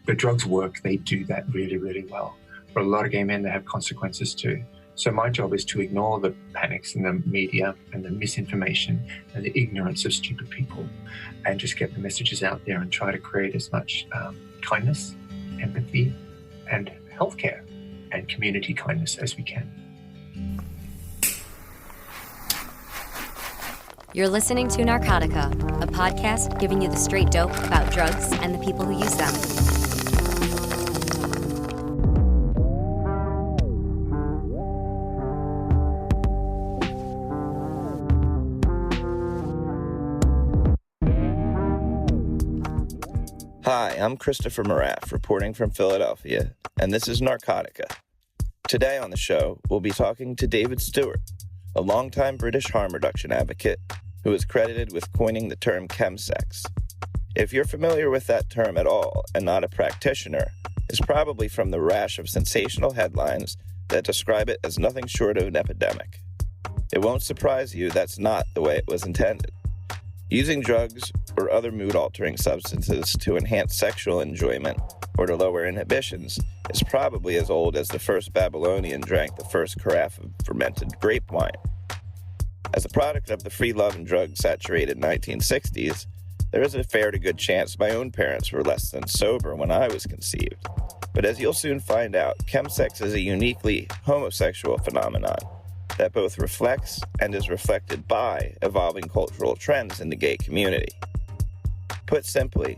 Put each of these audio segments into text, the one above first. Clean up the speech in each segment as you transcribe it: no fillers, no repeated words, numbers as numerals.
The drugs work, they do that really, really well. For a lot of gay men, they have consequences too. So my job is to ignore the panics in the media and the misinformation and the ignorance of stupid people and just get the messages out there and try to create as much kindness, empathy, and healthcare and community kindness as we can. You're listening to Narcotica, a podcast giving you the straight dope about drugs and the people who use them. Hi, I'm Christopher Moraff, reporting from Philadelphia, and this is Narcotica. Today on the show, we'll be talking to David Stuart, a longtime British harm reduction advocate who is credited with coining the term Chemsex. If you're familiar with that term at all and not a practitioner, it's probably from the rash of sensational headlines that describe it as nothing short of an epidemic. It won't surprise you that's not the way it was intended. Using drugs or other mood-altering substances to enhance sexual enjoyment or to lower inhibitions is probably as old as the first Babylonian drank the first carafe of fermented grape wine. As a product of the free love and drug-saturated 1960s, there is a fair to good chance my own parents were less than sober when I was conceived. But as you'll soon find out, chemsex is a uniquely homosexual phenomenon that both reflects and is reflected by evolving cultural trends in the gay community. Put simply,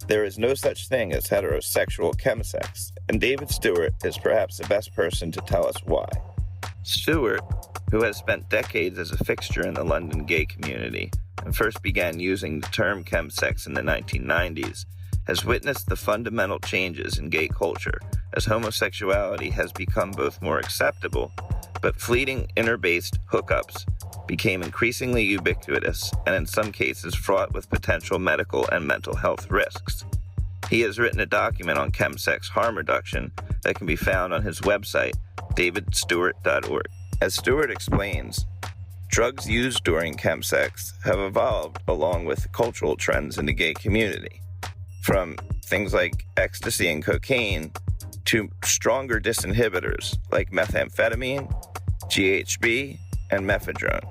there is no such thing as heterosexual chemsex, and David Stuart is perhaps the best person to tell us why. Stuart, who has spent decades as a fixture in the London gay community and first began using the term chemsex in the 1990s, has witnessed the fundamental changes in gay culture as homosexuality has become both more acceptable, but fleeting inner-based hookups became increasingly ubiquitous and in some cases fraught with potential medical and mental health risks. He has written a document on chemsex harm reduction that can be found on his website, davidstuart.org. As Stuart explains, drugs used during chemsex have evolved along with cultural trends in the gay community, from things like ecstasy and cocaine to stronger disinhibitors like methamphetamine, GHB, and mephedrone.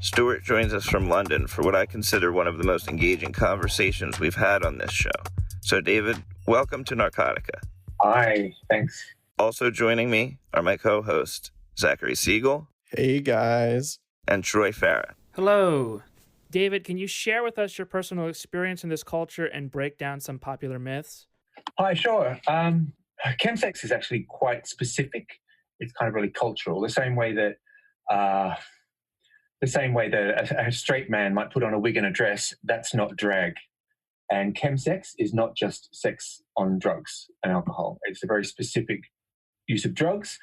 Stuart joins us from London for what I consider one of the most engaging conversations we've had on this show. So, David, welcome to Narcotica. Hi, thanks. Also joining me are my co-host, Zachary Siegel. Hey, guys. And Troy Farah. Hello. David, can you share with us your personal experience in this culture and break down some popular myths? Hi, sure. Chemsex is actually quite specific. It's kind of really cultural. The same way that a straight man might put on a wig and a dress, that's not drag. And chemsex is not just sex on drugs and alcohol. It's a very specific use of drugs,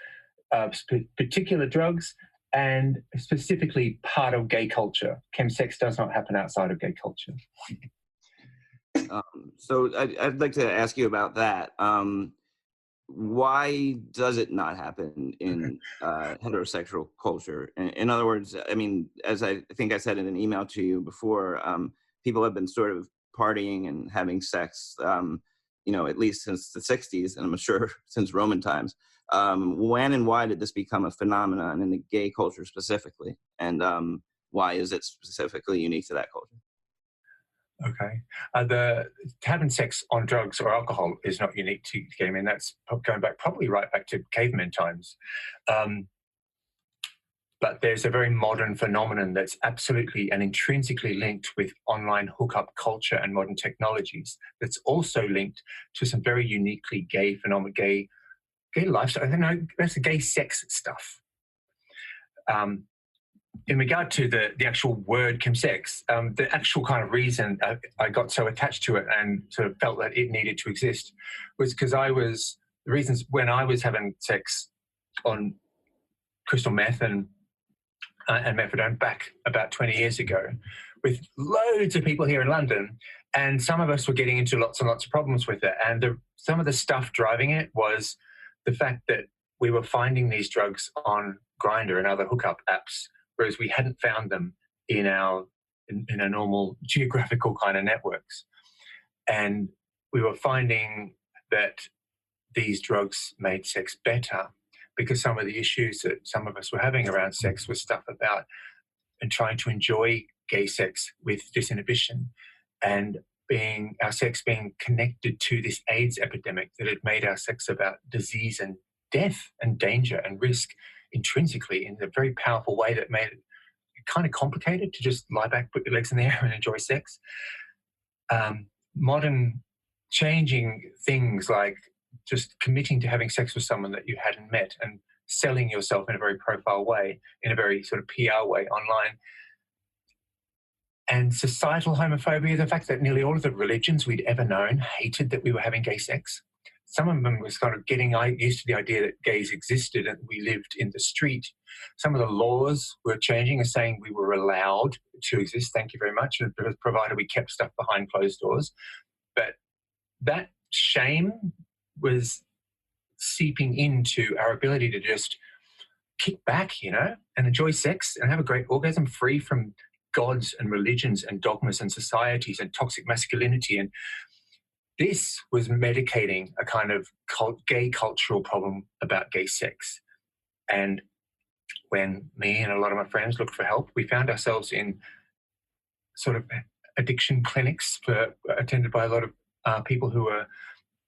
particular drugs, and specifically part of gay culture. Chemsex does not happen outside of gay culture. So I'd like to ask you about that. Why does it not happen in heterosexual culture? In other words, I mean, as I think I said in an email to you before, people have been sort of partying and having sex, at least since the 60s, and I'm sure since Roman times. When and why did this become a phenomenon in the gay culture specifically? And why is it specifically unique to that culture? Okay. Having sex on drugs or alcohol is not unique to gay men. That's going back, probably right back to caveman times. But there's a very modern phenomenon that's absolutely and intrinsically linked with online hookup culture and modern technologies that's also linked to some very uniquely gay phenomenon, gay lifestyle. I don't know, that's the gay sex stuff. In regard to the actual word chemsex, the actual kind of reason I got so attached to it and sort of felt that it needed to exist was because the reasons when I was having sex on crystal meth and mephedrone back about 20 years ago with loads of people here in London, and some of us were getting into lots and lots of problems with it. And some of the stuff driving it was the fact that we were finding these drugs on Grindr and other hookup apps, whereas we hadn't found them in our normal geographical kind of networks. And we were finding that these drugs made sex better, because some of the issues that some of us were having around sex was stuff about and trying to enjoy gay sex with disinhibition, and our sex being connected to this AIDS epidemic that had made our sex about disease and death and danger and risk intrinsically in a very powerful way that made it kind of complicated to just lie back, put your legs in the air and enjoy sex. Modern changing things like just committing to having sex with someone that you hadn't met and selling yourself in a very profile way, in a very sort of PR way online. And societal homophobia, the fact that nearly all of the religions we'd ever known hated that we were having gay sex. Some of them was kind of getting used to the idea that gays existed and we lived in the street. Some of the laws were changing and saying we were allowed to exist, thank you very much, provided we kept stuff behind closed doors. But that shame was seeping into our ability to just kick back, and enjoy sex and have a great orgasm free from gods and religions and dogmas and societies and toxic masculinity. And this was medicating a kind of gay cultural problem about gay sex. And when me and a lot of my friends looked for help, we found ourselves in sort of addiction clinics attended by a lot of people who were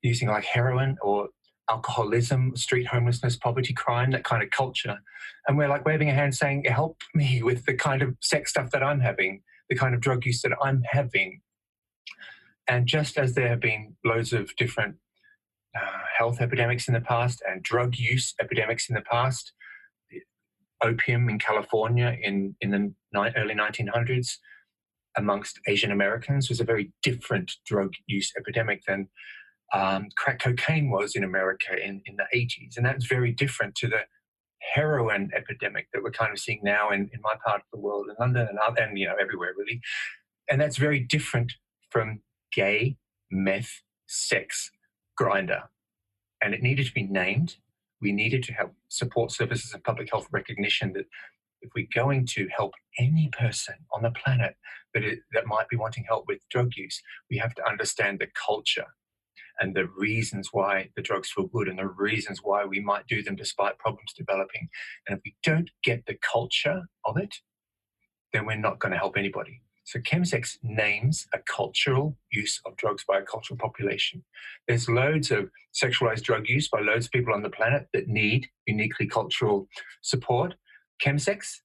using like heroin or alcoholism, street homelessness, poverty, crime, that kind of culture. And we're like waving a hand saying, help me with the kind of sex stuff that I'm having, the kind of drug use that I'm having. And just as there have been loads of different health epidemics in the past and drug use epidemics in the past, opium in California in the early 1900s amongst Asian Americans was a very different drug use epidemic than crack cocaine was in America in the 80s. And that's very different to the heroin epidemic that we're kind of seeing now in my part of the world, in London and everywhere really. And that's very different from gay meth sex grinder. And it needed to be named. We needed to help support services and public health recognition that if we're going to help any person on the planet that might be wanting help with drug use, we have to understand the culture and the reasons why the drugs feel good and the reasons why we might do them despite problems developing. And if we don't get the culture of it, then we're not going to help anybody. So Chemsex names a cultural use of drugs by a cultural population. There's loads of sexualized drug use by loads of people on the planet that need uniquely cultural support. Chemsex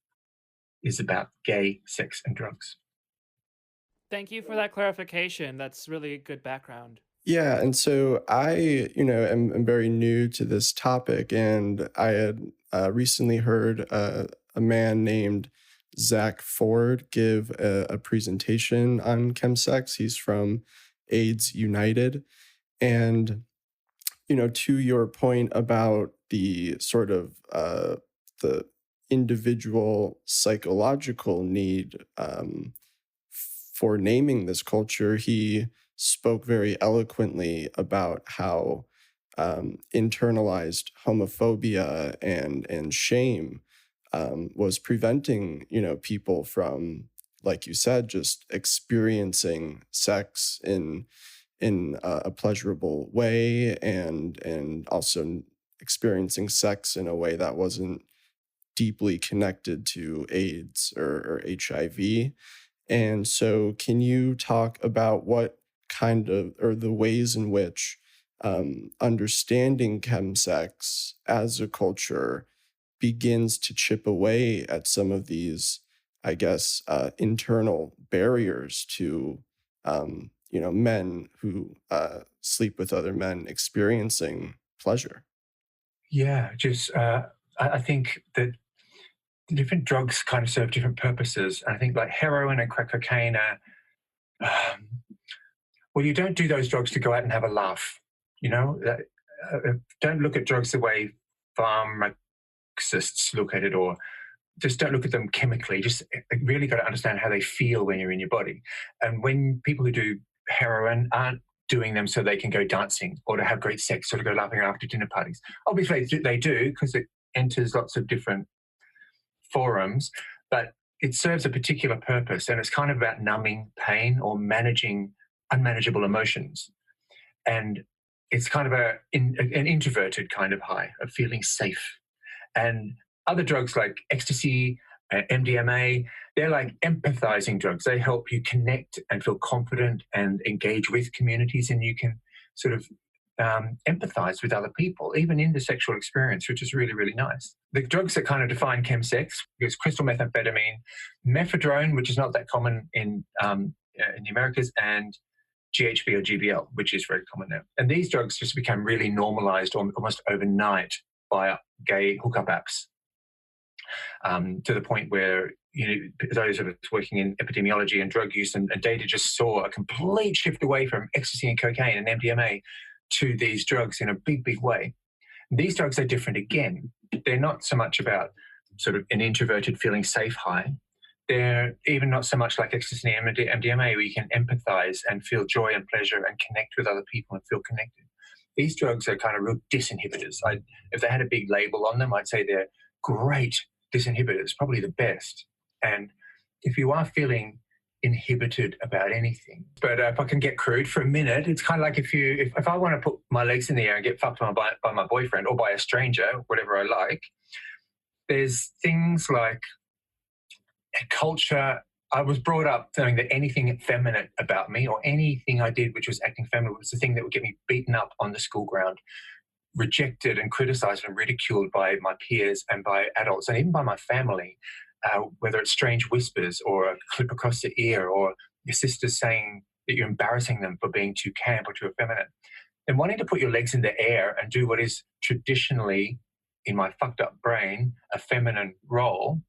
is about gay sex and drugs. Thank you for that clarification. That's really good background. Yeah, and so I, am very new to this topic, and I had recently heard a man named Zach Ford give a presentation on chemsex. He's from AIDS United, and to your point about the sort of the individual psychological need for naming this culture, he spoke very eloquently about how internalized homophobia and shame was preventing, people from, like you said, just experiencing sex in a pleasurable way and also experiencing sex in a way that wasn't deeply connected to AIDS or HIV. And so can you talk about what kind of, or the ways in which understanding chemsex as a culture begins to chip away at some of these, I guess, internal barriers to, men who sleep with other men experiencing pleasure? Yeah, I think that the different drugs kind of serve different purposes. And I think like heroin and crack cocaine are, well, you don't do those drugs to go out and have a laugh. Don't look at drugs the way pharmacists look at it, or just don't look at them chemically. Just really got to understand how they feel when you're in your body. And when people who do heroin aren't doing them so they can go dancing or to have great sex or to go laughing after dinner parties. Obviously they do because it enters lots of different forums, but it serves a particular purpose, and it's kind of about numbing pain or managing unmanageable emotions. And it's kind of an introverted kind of high of feeling safe. And other drugs like ecstasy, MDMA, they're like empathizing drugs. They help you connect and feel confident and engage with communities, and you can sort of empathize with other people, even in the sexual experience, which is really, really nice. The drugs that kind of define chemsex is crystal methamphetamine, mephedrone, which is not that common in the Americas, and GHB or GBL, which is very common now. And these drugs just became really normalized almost overnight by gay hookup apps, to the point where, you know, those of us working in epidemiology and drug use and data just saw a complete shift away from ecstasy and cocaine and MDMA to these drugs in a big, big way. These drugs are different again. They're not so much about sort of an introverted feeling safe high. They're even not so much like ecstasy and MDMA, where you can empathize and feel joy and pleasure and connect with other people and feel connected. These drugs are kind of real disinhibitors. If they had a big label on them, I'd say they're great disinhibitors, probably the best. And if you are feeling inhibited about anything, but if I can get crude for a minute, it's kind of like if I want to put my legs in the air and get fucked by my boyfriend or by a stranger, whatever I like, there's things like a culture. I was brought up knowing that anything effeminate about me or anything I did which was acting feminine was the thing that would get me beaten up on the school ground, rejected and criticized and ridiculed by my peers and by adults and even by my family, whether it's strange whispers or a clip across the ear or your sisters saying that you're embarrassing them for being too camp or too effeminate. And wanting to put your legs in the air and do what is traditionally, in my fucked up brain, a feminine role,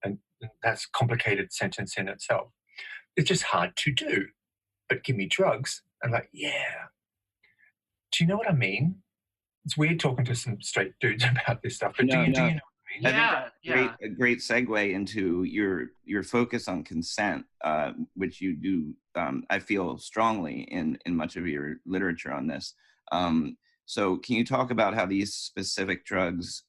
and that's a complicated sentence in itself, it's just hard to do. But give me drugs, and like, yeah. Do you know what I mean? It's weird talking to some straight dudes about this stuff, but do you know what I mean? I think that's a great segue into your focus on consent, which you do, I feel strongly in much of your literature on this. So can you talk about how these specific drugs,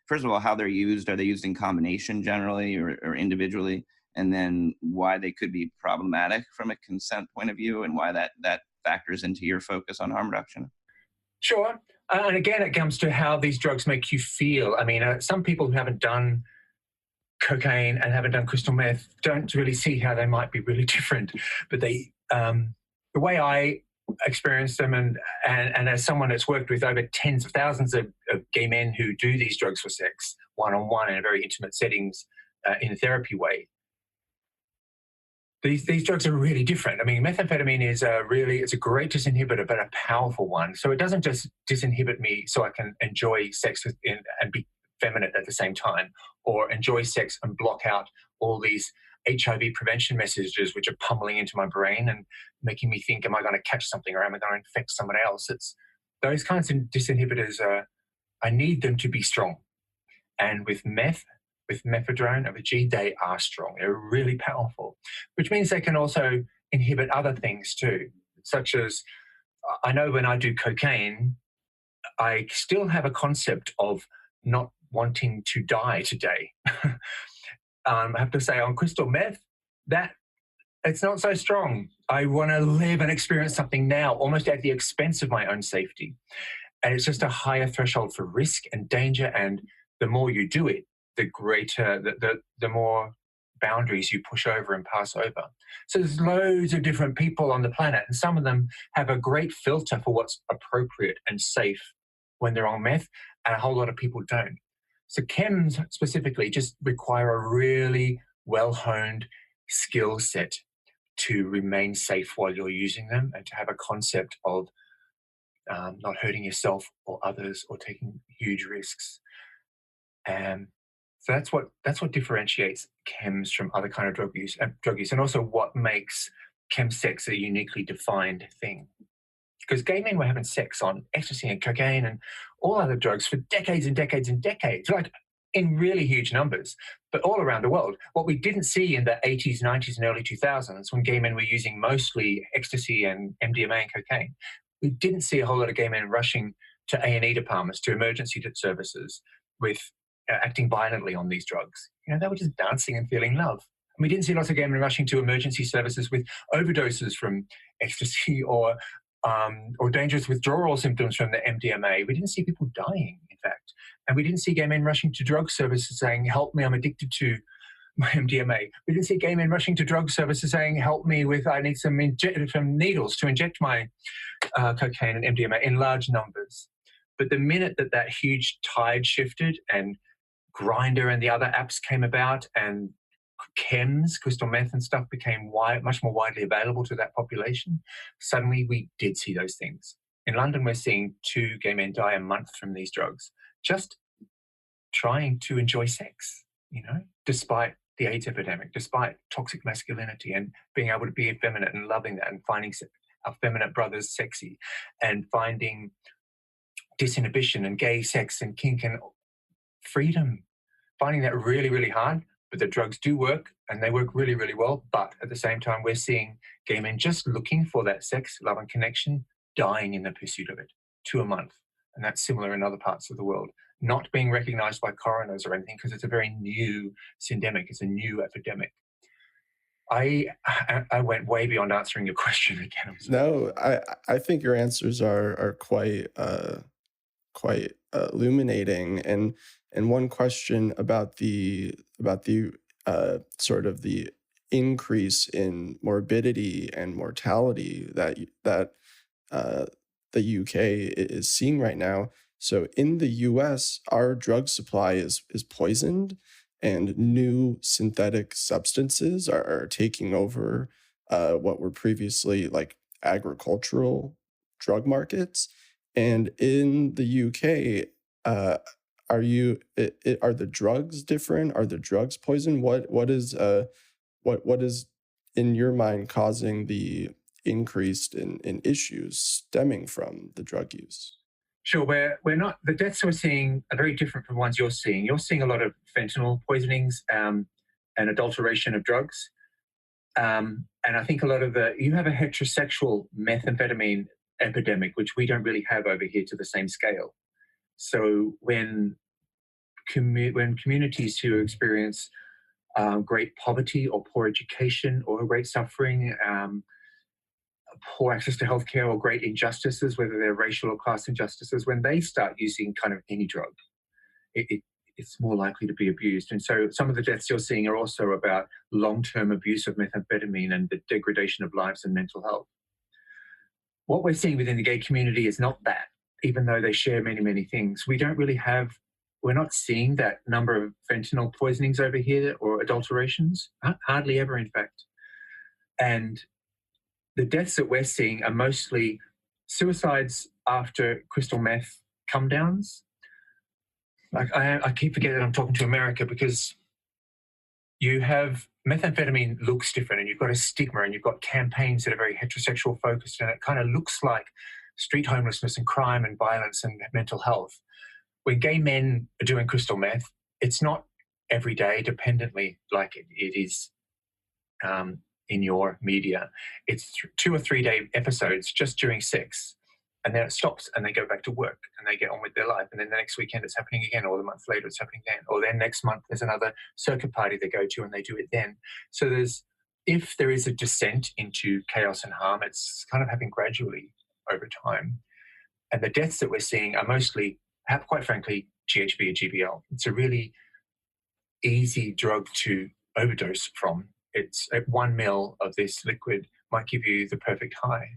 first of all, how they're used? Are they used in combination generally or individually? And then why they could be problematic from a consent point of view and why that factors into your focus on harm reduction? Sure. And again, it comes to how these drugs make you feel. I mean, some people who haven't done cocaine and haven't done crystal meth don't really see how they might be really different. But they, the way I experience them, and as someone that's worked with over tens of thousands of gay men who do these drugs for sex, one-on-one in a very intimate settings, in a therapy way, these drugs are really different. I mean, methamphetamine is it's a great disinhibitor, but a powerful one. So it doesn't just disinhibit me so I can enjoy sex and be feminine at the same time, or enjoy sex and block out all these HIV prevention messages which are pummeling into my brain and making me think, am I going to catch something or am I going to infect someone else? It's those kinds of disinhibitors. I need them to be strong. And with mephedrone and with G, they are strong. They're really powerful, which means they can also inhibit other things too, such as, I know when I do cocaine, I still have a concept of not wanting to die today. I have to say on crystal meth, that it's not so strong. I want to live and experience something now, almost at the expense of my own safety. And it's just a higher threshold for risk and danger. And the more you do it, the greater, the more boundaries you push over and pass over. So there's loads of different people on the planet, and some of them have a great filter for what's appropriate and safe when they're on meth, and a whole lot of people don't. So chems specifically just require a really well-honed skill set to remain safe while you're using them and to have a concept of not hurting yourself or others or taking huge risks. So that's what differentiates chems from other kind of drug use, and also what makes chemsex a uniquely defined thing. Because gay men were having sex on ecstasy and cocaine and all other drugs for decades and decades and decades, like in really huge numbers, but all around the world. What we didn't see in the 80s, 90s, and early 2000s, when gay men were using mostly ecstasy and MDMA and cocaine, we didn't see a whole lot of gay men rushing to A&E departments, to emergency services, with acting violently on these drugs. You know, they were just dancing and feeling love. And we didn't see lots of gay men rushing to emergency services with overdoses from ecstasy or or dangerous withdrawal symptoms from the MDMA. We didn't see people dying, in fact. And we didn't see gay men rushing to drug services saying, help me, I'm addicted to my MDMA. We didn't see gay men rushing to drug services saying, help me with, I need some needles to inject my cocaine and MDMA in large numbers. But the minute that huge tide shifted and Grindr and the other apps came about and chems, crystal meth and stuff became much more widely available to that population, suddenly we did see those things. In London, we're seeing 2 gay men die a month from these drugs, just trying to enjoy sex, despite the AIDS epidemic, despite toxic masculinity and being able to be effeminate and loving that and finding our feminine brothers sexy and finding disinhibition and gay sex and kink and freedom, finding that really, really hard. But the drugs do work and they work really, really well. But at the same time, we're seeing gay men just looking for that sex, love and connection, dying in the pursuit of it, 2 a month. And that's similar in other parts of the world, not being recognized by coroners or anything because it's a very new syndemic. It's a new epidemic. I went way beyond answering your question again. No, I think your answers are quite illuminating. And one question about the sort of the increase in morbidity and mortality that the UK is seeing right now. So in the US, our drug supply is poisoned, and new synthetic substances are taking over what were previously like agricultural drug markets. And in the UK, are the drugs different? Are the drugs poison? What is in your mind causing the increased in issues stemming from the drug use? Sure, we're not, the deaths we're seeing are very different from ones you're seeing. You're seeing a lot of fentanyl poisonings and adulteration of drugs. And I think a lot of you have a heterosexual methamphetamine epidemic, which we don't really have over here to the same scale. So when communities who experience great poverty or poor education or great suffering, poor access to healthcare or great injustices, whether they're racial or class injustices, when they start using kind of any drug, it's more likely to be abused. And so some of the deaths you're seeing are also about long-term abuse of methamphetamine and the degradation of lives and mental health. What we're seeing within the gay community is not that, even though they share many, many things. We're not seeing that number of fentanyl poisonings over here or adulterations, hardly ever, in fact. And the deaths that we're seeing are mostly suicides after crystal meth come downs. Like I keep forgetting I'm talking to America because you have methamphetamine looks different and you've got a stigma and you've got campaigns that are very heterosexual focused and it kind of looks like street homelessness and crime and violence and mental health. When gay men are doing crystal meth, it's not every day dependently like it is in your media. It's 2 or 3 day episodes just during sex, and then it stops and they go back to work and they get on with their life, and then the next weekend it's happening again, or the month later it's happening again, or then next month there's another circuit party they go to and they do it then. So if there is a descent into chaos and harm, it's kind of happening gradually over time. And the deaths that we're seeing are mostly, quite frankly, GHB or GBL. It's a really easy drug to overdose from. It's 1 ml of this liquid might give you the perfect high,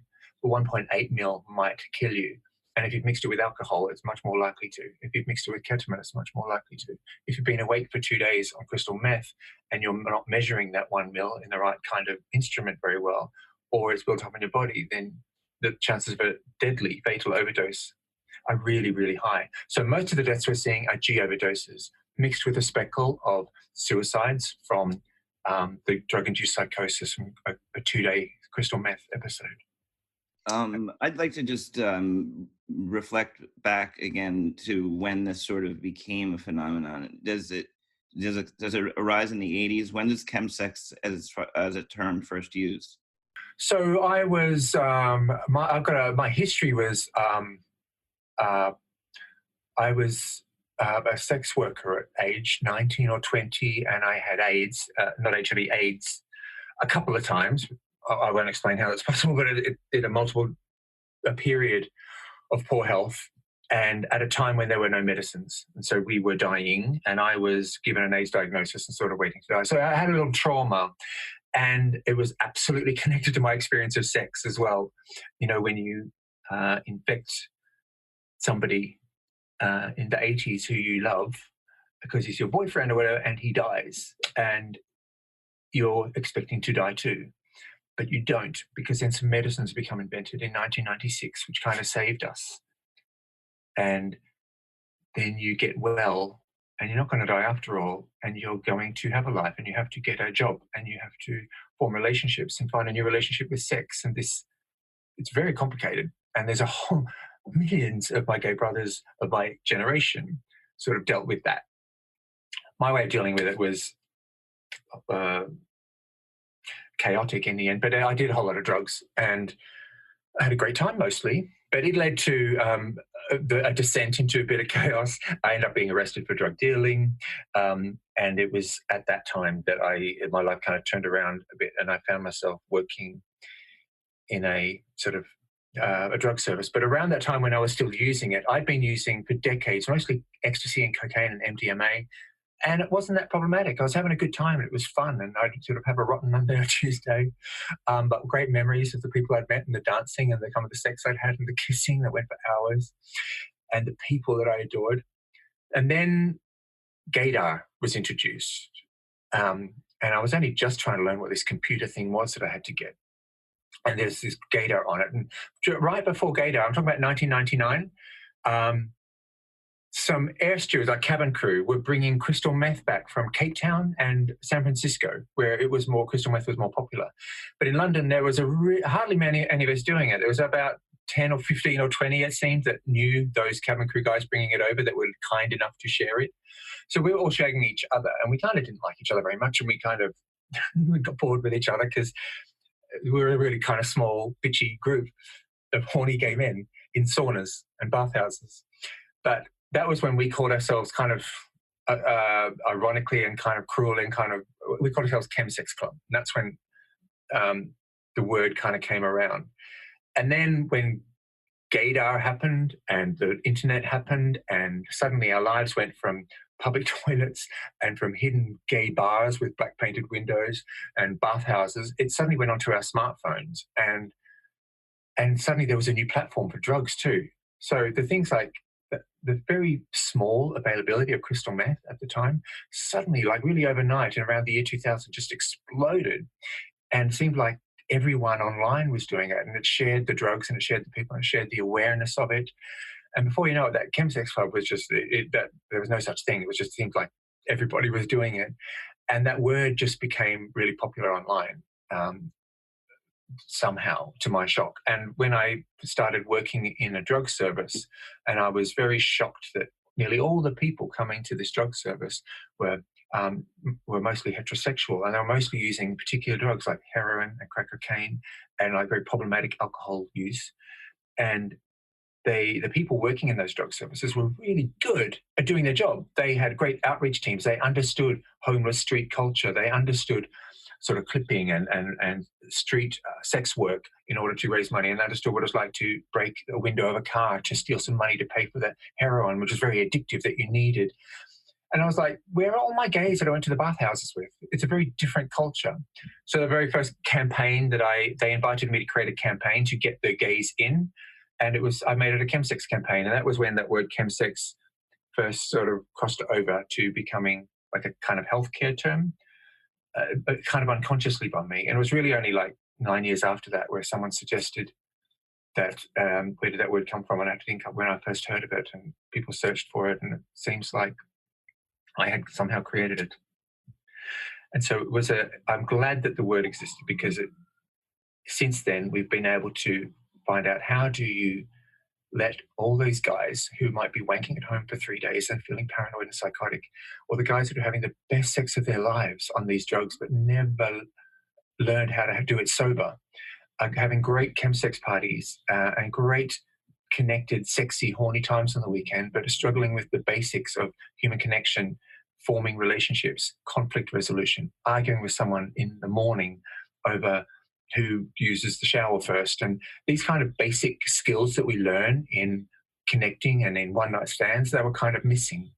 but 1.8 ml might kill you. And if you've mixed it with alcohol, it's much more likely to. If you've mixed it with ketamine, it's much more likely to. If you've been awake for 2 days on crystal meth and you're not measuring that 1 ml in the right kind of instrument very well, or it's built up in your body, then the chances of a deadly, fatal overdose are really, really high. So most of the deaths we're seeing are G overdoses, mixed with a speckle of suicides from the drug-induced psychosis from a 2-day crystal meth episode. I'd like to just reflect back again to when this sort of became a phenomenon. Does it arise in the 80s? When does chemsex as a term first used? So I was, my history was, I was a sex worker at age 19 or 20, and I had AIDS, not HIV, AIDS, a couple of times. I won't explain how that's possible, but it had multiple a period of poor health, and at a time when there were no medicines. And so we were dying, and I was given an AIDS diagnosis and sort of waiting to die. So I had a little trauma, and it was absolutely connected to my experience of sex as well. You know, when you infect somebody in the 80s who you love because he's your boyfriend or whatever, and he dies, and you're expecting to die too. But you don't, because then some medicines become invented in 1996, which kind of saved us. And then you get well, and you're not going to die after all, and you're going to have a life, and you have to get a job, and you have to form relationships and find a new relationship with sex. And this, it's very complicated. And there's a whole millions of my gay brothers of my generation sort of dealt with that. My way of dealing with it was chaotic in the end, but I did a whole lot of drugs, and I had a great time mostly, but it led to a descent into a bit of chaos. I ended up being arrested for drug dealing, and it was at that time that my life kind of turned around a bit, and I found myself working in a sort of a drug service. But around that time when I was still using it, I'd been using for decades, mostly ecstasy and cocaine and MDMA, and it wasn't that problematic. I was having a good time, and it was fun, and I'd sort of have a rotten Monday or Tuesday, but great memories of the people I'd met, and the dancing, and the kind of the sex I'd had, and the kissing that went for hours, and the people that I adored. And then gaydar was introduced, and I was only just trying to learn what this computer thing was that I had to get. And there's this gaydar on it, and right before gaydar, I'm talking about 1999. Some air stewards, like cabin crew, were bringing crystal meth back from Cape Town and San Francisco, where crystal meth was more popular. But in London, there was hardly any of us doing it. There was about 10 or 15 or 20, it seemed, that knew those cabin crew guys bringing it over that were kind enough to share it. So we were all shagging each other, and we kind of didn't like each other very much, and we kind of we got bored with each other because we were a really kind of small, bitchy group of horny gay men in saunas and bathhouses. But that was when we called ourselves kind of ironically and kind of cruel and we called ourselves Chemsex Club. And that's when the word kind of came around. And then when gaydar happened and the internet happened, and suddenly our lives went from public toilets and from hidden gay bars with black painted windows and bathhouses, it suddenly went onto our smartphones. And suddenly there was a new platform for drugs too. So the things like the very small availability of crystal meth at the time, suddenly, like really overnight, and around the year 2000, just exploded, and seemed like everyone online was doing it, and it shared the drugs, and it shared the people, and it shared the awareness of it. And before you know it, that Chemsex Club was just that there was no such thing. It was just seemed like everybody was doing it, and that word just became really popular online. Somehow, to my shock. And when I started working in a drug service, and I was very shocked that nearly all the people coming to this drug service were mostly heterosexual, and they were mostly using particular drugs like heroin and crack cocaine and like very problematic alcohol use. And the people working in those drug services were really good at doing their job. They had great outreach teams. They understood homeless street culture. They understood sort of clipping and street sex work in order to raise money, and understood what it was like to break a window of a car to steal some money to pay for that heroin, which was very addictive, that you needed. And I was like, where are all my gays that I went to the bathhouses with? It's a very different culture. So the very first campaign that they invited me to create a campaign to get the gays in, and I made it a Chemsex campaign, and that was when that word Chemsex first sort of crossed over to becoming like a kind of healthcare term. But kind of unconsciously by me. And it was really only like 9 years after that where someone suggested that, where did that word come from? And I had to think when I first heard of it, and people searched for it, and it seems like I had somehow created it. And so I'm glad that the word existed, because since then we've been able to find out, how do you let all these guys who might be wanking at home for 3 days and feeling paranoid and psychotic, or the guys that are having the best sex of their lives on these drugs but never learned how to do it sober, are having great chemsex parties and great connected, sexy, horny times on the weekend, but are struggling with the basics of human connection, forming relationships, conflict resolution, arguing with someone in the morning over who uses the shower first. And these kind of basic skills that we learn in connecting and in one-night stands, they were kind of missing.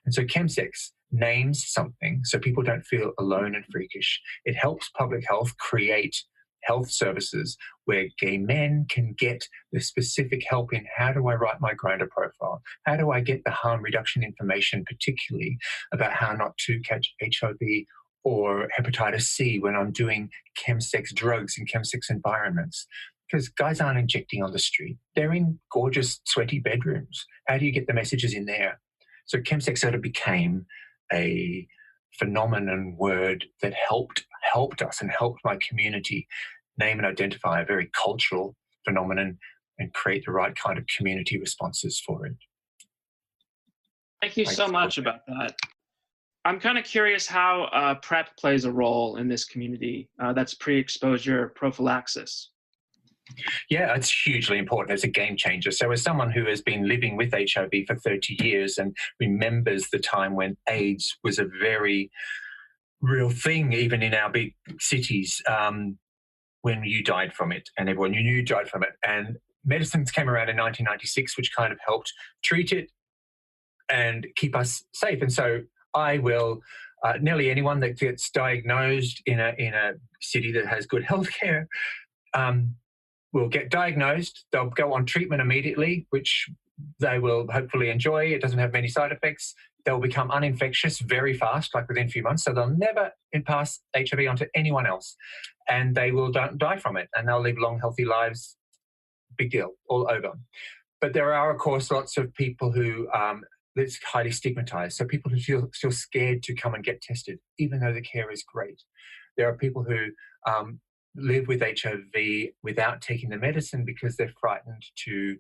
And so chemsex names something so people don't feel alone and freakish. It helps public health create health services where gay men can get the specific help in how do I write my Grindr profile? How do I get the harm reduction information, particularly about how not to catch HIV or hepatitis C when I'm doing chemsex drugs in chemsex environments? Because guys aren't injecting on the street. They're in gorgeous, sweaty bedrooms. How do you get the messages in there? So chemsex sort of became a phenomenon word that helped us and helped my community name and identify a very cultural phenomenon and create the right kind of community responses for it. Thank you so much about that. I'm kind of curious how PrEP plays a role in this community. That's pre-exposure prophylaxis. Yeah, it's hugely important. It's a game changer. So as someone who has been living with HIV for 30 years and remembers the time when AIDS was a very real thing, even in our big cities, when you died from it and everyone you knew died from it. And medicines came around in 1996, which kind of helped treat it and keep us safe. And so I will, nearly anyone that gets diagnosed in a city that has good healthcare, will get diagnosed. They'll go on treatment immediately, which they will hopefully enjoy. It doesn't have many side effects. They'll become uninfectious very fast, like within a few months. So they'll never pass HIV on to anyone else. And they will die from it. And they'll live long, healthy lives. Big deal, all over. But there are, of course, lots of people who it's highly stigmatized. So people who feel still scared to come and get tested, even though the care is great. There are people who live with HIV without taking the medicine because they're frightened to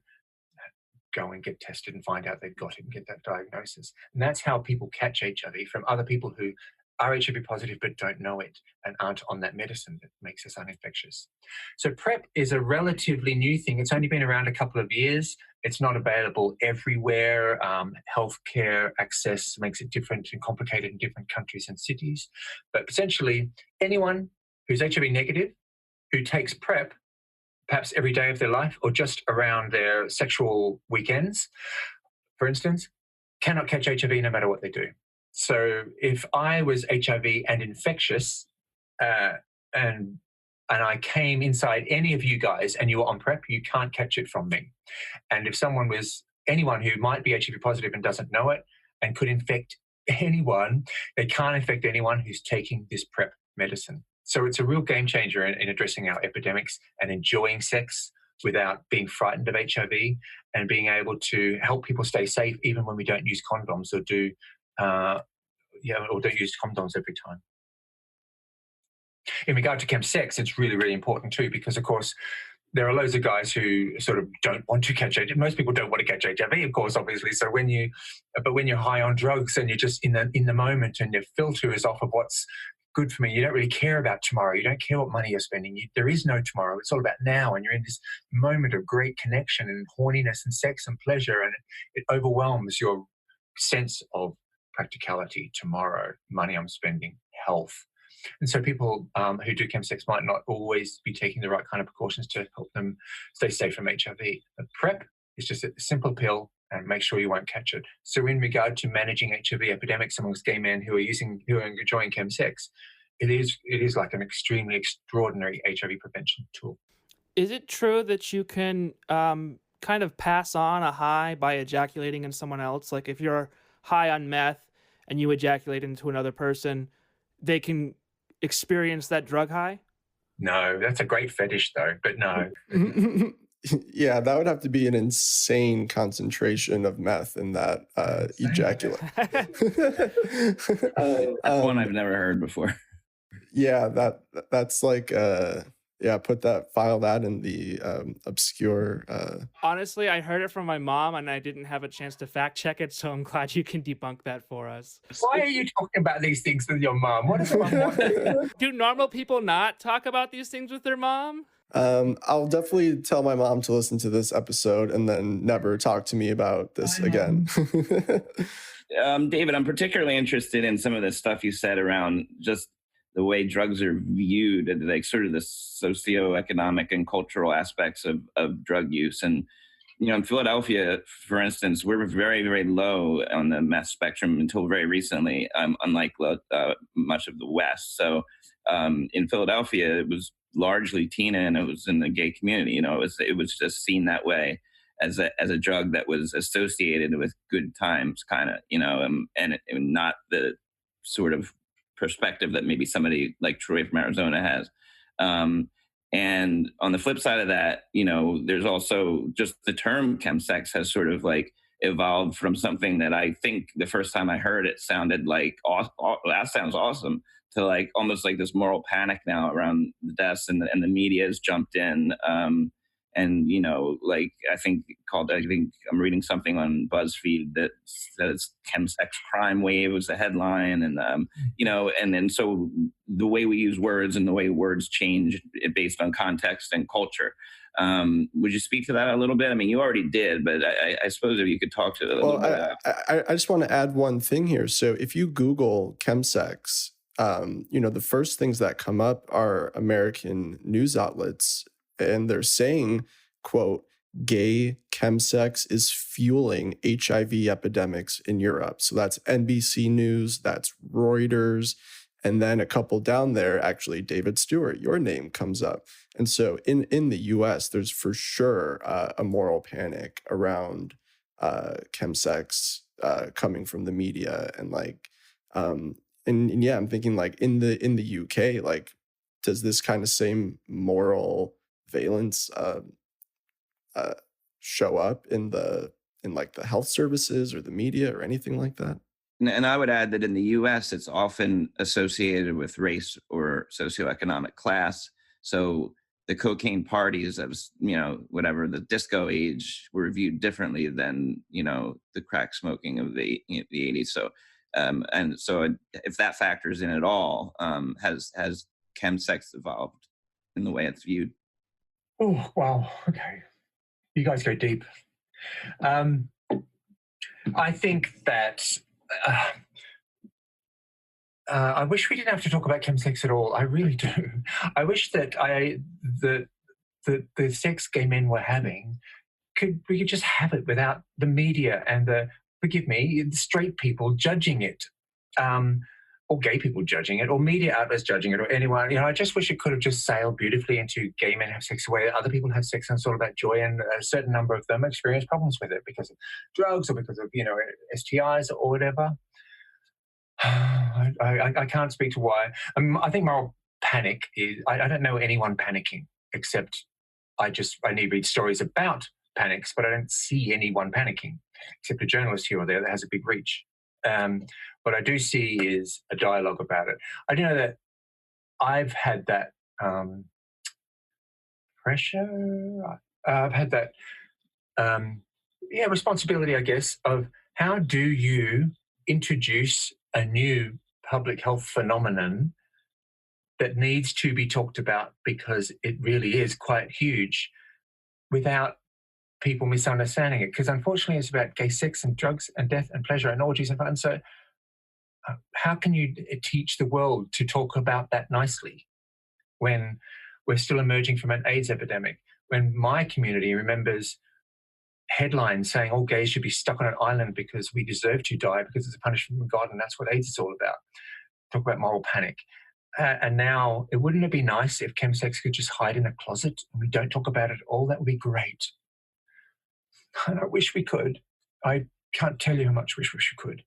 go and get tested and find out they've got it and get that diagnosis. And that's how people catch HIV, from other people who are HIV positive but don't know it and aren't on that medicine that makes us uninfectious. So PrEP is a relatively new thing. It's only been around a couple of years. It's not available everywhere. Healthcare access makes it different and complicated in different countries and cities. But essentially, anyone who's HIV negative, who takes PrEP, perhaps every day of their life or just around their sexual weekends, for instance, cannot catch HIV no matter what they do. So if I was HIV and infectious and I came inside any of you guys and you were on PrEP, you can't catch it from me. And if anyone who might be HIV positive and doesn't know it and could infect anyone, they can't infect anyone who's taking this PrEP medicine. So it's a real game changer in addressing our epidemics and enjoying sex without being frightened of HIV and being able to help people stay safe even when we don't use condoms or don't use condoms every time. In regard to chemsex, it's really, really important too, because of course there are loads of guys who sort of don't want to catch HIV. Most people don't want to catch HIV, of course, obviously. So when you're high on drugs and you're just in the moment and your filter is off of what's good for me, you don't really care about tomorrow. You don't care what money you're spending. There is no tomorrow. It's all about now. And you're in this moment of great connection and horniness and sex and pleasure. And it overwhelms your sense of practicality, tomorrow, money I'm spending, health. And so people who do chemsex might not always be taking the right kind of precautions to help them stay safe from HIV. But PrEP is just a simple pill and make sure you won't catch it. So in regard to managing HIV epidemics amongst gay men who are enjoying chemsex, it is like an extremely extraordinary HIV prevention tool. Is it true that you can kind of pass on a high by ejaculating in someone else? Like if you're high on meth and you ejaculate into another person, they can experience that drug high? No, that's a great fetish though, but no. Yeah, that would have to be an insane concentration of meth in that ejaculate. That's one I've never heard before. Yeah, that's like file that in the obscure. Honestly, I heard it from my mom and I didn't have a chance to fact check it, so I'm glad you can debunk that for us. Why are you talking about these things with your mom? What does mom want? Do normal people not talk about these things with their mom? I'll definitely tell my mom to listen to this episode and then never talk to me about this again. David, I'm particularly interested in some of the stuff you said around just the way drugs are viewed, and like sort of the socioeconomic and cultural aspects of drug use. And, in Philadelphia, for instance, we're very, very low on the meth spectrum until very recently, unlike much of the West. So in Philadelphia, it was largely Tina, and it was in the gay community. It was just seen that way as a drug that was associated with good times, kind of, and not the sort of perspective that maybe somebody like Troy from Arizona has. And on the flip side of that, there's also just the term chemsex has sort of like evolved from something that I think the first time I heard it sounded like, that sounds awesome, to like almost like this moral panic now around the deaths, and the media has jumped in. And, like I think I'm reading something on BuzzFeed that says chemsex crime wave was the headline. And, and then so the way we use words and the way words change based on context and culture. Would you speak to that a little bit? I mean, you already did, but I suppose if you could talk to it a little bit. I just want to add one thing here. So if you Google chemsex, the first things that come up are American news outlets, and they're saying, quote, gay chemsex is fueling HIV epidemics in Europe. So that's NBC News, that's Reuters, and then a couple down there, actually, David Stuart, your name comes up. And so in the US, there's for sure a moral panic around chemsex coming from the media. And like, and yeah, I'm thinking like in the UK, like, does this kind of same moral valence show up in like the health services or the media or anything like that? And I would add that in the US, it's often associated with race or socioeconomic class. So the cocaine parties of, whatever the disco age were viewed differently than, the crack smoking of the 80s. So, and so if that factors in at all, has chemsex evolved in the way it's viewed? Oh, wow. Okay. You guys go deep. I think that I wish we didn't have to talk about chemsex at all. I really do. I wish that the sex gay men were having, we could just have it without the media and the straight people judging it. Or gay people judging it, or media outlets judging it, or anyone. I just wish it could have just sailed beautifully into gay men have sex the way other people have sex, and it's all about joy. And a certain number of them experience problems with it because of drugs or because of STIs or whatever. I can't speak to why. I think moral panic is. I don't know anyone panicking except I need to read stories about panics, but I don't see anyone panicking except a journalist here or there that has a big reach. What I do see is a dialogue about it. I do know that I've had that pressure. I've had that responsibility, I guess, of how do you introduce a new public health phenomenon that needs to be talked about because it really is quite huge without people misunderstanding it. Because unfortunately it's about gay sex and drugs and death and pleasure and orgies and fun. So how can you teach the world to talk about that nicely when we're still emerging from an AIDS epidemic? When my community remembers headlines saying all gays should be stuck on an island because we deserve to die because it's a punishment from God, and that's what AIDS is all about. Talk about moral panic. And now, it wouldn't it be nice if chemsex could just hide in a closet and we don't talk about it at all? That would be great. And I wish we could. I can't tell you how much I wish we could.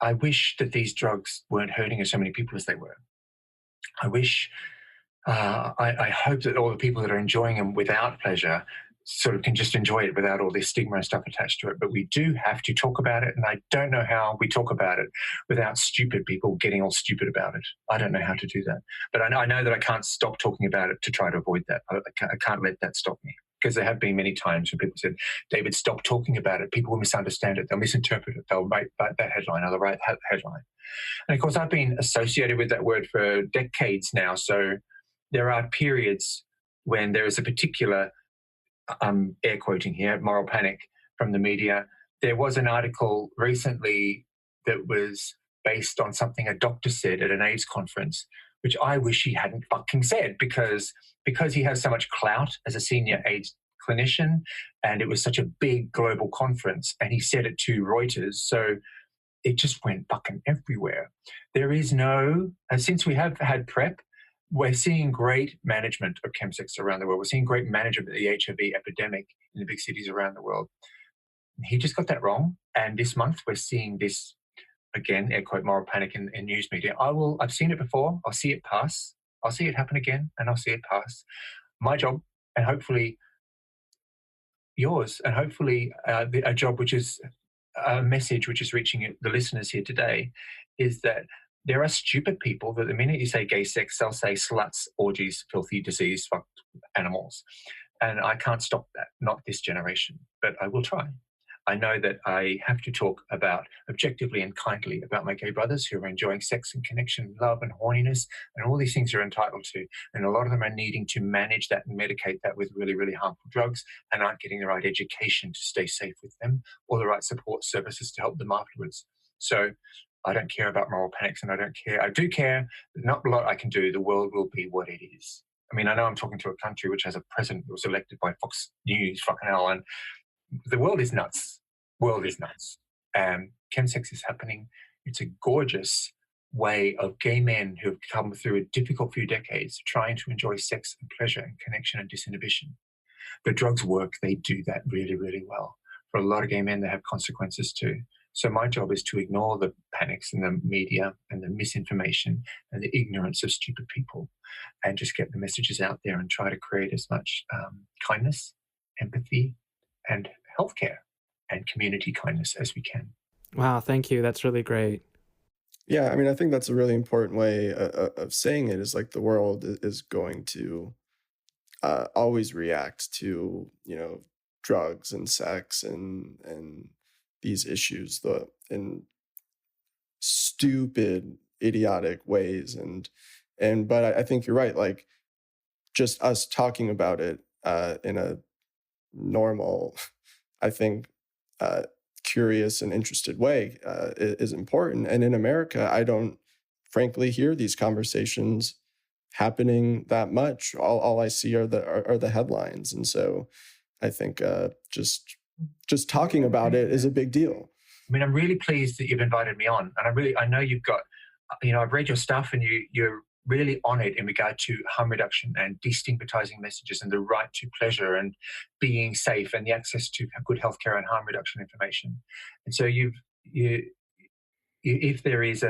I wish that these drugs weren't hurting so many people as they were. I wish, I hope that all the people that are enjoying them without pleasure sort of can just enjoy it without all this stigma and stuff attached to it. But we do have to talk about it, and I don't know how we talk about it without stupid people getting all stupid about it. I don't know how to do that. But I know that I can't stop talking about it to try to avoid that. I can't let that stop me. Because there have been many times when people said, David, stop talking about it. People will misunderstand it. They'll misinterpret it. They'll write that headline or they'll write that headline. And of course, I've been associated with that word for decades now. So there are periods when there is a particular, air quoting here, moral panic from the media. There was an article recently that was based on something a doctor said at an AIDS conference, which I wish he hadn't fucking said, because he has so much clout as a senior AIDS clinician, and it was such a big global conference, and he said it to Reuters, so it just went fucking everywhere. There is no, since we have had PrEP, we're seeing great management of chemsex around the world. We're seeing great management of the HIV epidemic in the big cities around the world. He just got that wrong, and this month we're seeing this, again, air quote, moral panic in news media. I've seen it before. I'll see it pass. I'll see it happen again, and I'll see it pass. My job, and hopefully yours, and hopefully a job which is a message which is reaching the listeners here today, is that there are stupid people that the minute you say gay sex, they'll say sluts, orgies, filthy, diseased, fucked animals. And I can't stop that, not this generation, but I will try. I know that I have to talk about objectively and kindly about my gay brothers who are enjoying sex and connection, love and horniness, and all these things are entitled to. And a lot of them are needing to manage that and medicate that with really, really harmful drugs, and aren't getting the right education to stay safe with them, or the right support services to help them afterwards. So I don't care about moral panics, and I don't care. I do care. There's not a lot I can do. The world will be what it is. I mean, I know I'm talking to a country which has a president who was elected by Fox News, fucking hell, and the world is nuts. World is nuts. Chemsex is happening. It's a gorgeous way of gay men who have come through a difficult few decades trying to enjoy sex and pleasure and connection and disinhibition. The drugs work. They do that really, really well. For a lot of gay men, they have consequences too. So my job is to ignore the panics in the media and the misinformation and the ignorance of stupid people, and just get the messages out there and try to create as much kindness, empathy, and healthcare and community kindness as we can. Wow, thank you. That's really great. Yeah, I mean, I think that's a really important way of saying it, is like the world is going to always react to, drugs and sex and these issues in stupid, idiotic ways. But I think you're right. Like, just us talking about it in a normal, I think, curious and interested way is important. And in America, I don't frankly hear these conversations happening that much. All I see are the headlines. And so I think just talking about it is a big deal. I mean, I'm really pleased that you've invited me on, and I know you've got, I've read your stuff, and you're really on it in regard to harm reduction and destigmatizing messages and the right to pleasure and being safe and the access to good healthcare and harm reduction information. And so if there is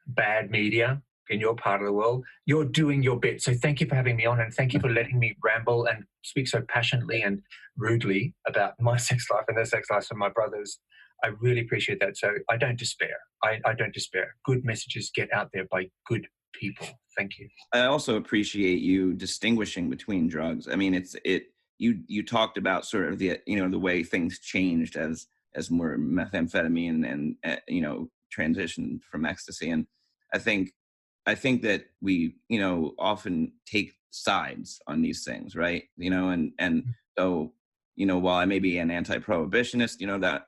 bad media in your part of the world, you're doing your bit. So thank you for having me on, and thank you for letting me ramble and speak so passionately and rudely about my sex life and the sex lives of my brothers. I really appreciate that. So I don't despair. I don't despair. Good messages get out there by good people. Thank you. I also appreciate you distinguishing between drugs. I mean, you talked about sort of the way things changed as more methamphetamine and transitioned from ecstasy. And I think that we often take sides on these things, right? So while I may be an anti-prohibitionist,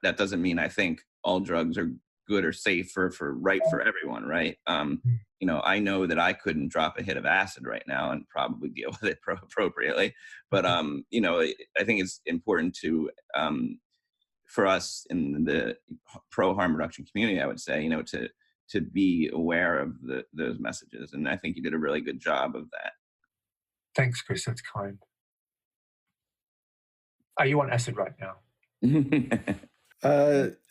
that doesn't mean I think all drugs are good or safe for right for everyone, right? I know that I couldn't drop a hit of acid right now and probably deal with it appropriately, but I think it's important to for us in the pro harm reduction community, I would say, to be aware of those messages, and I think you did a really good job of that. Thanks, Chris. That's kind. Are you on acid right now?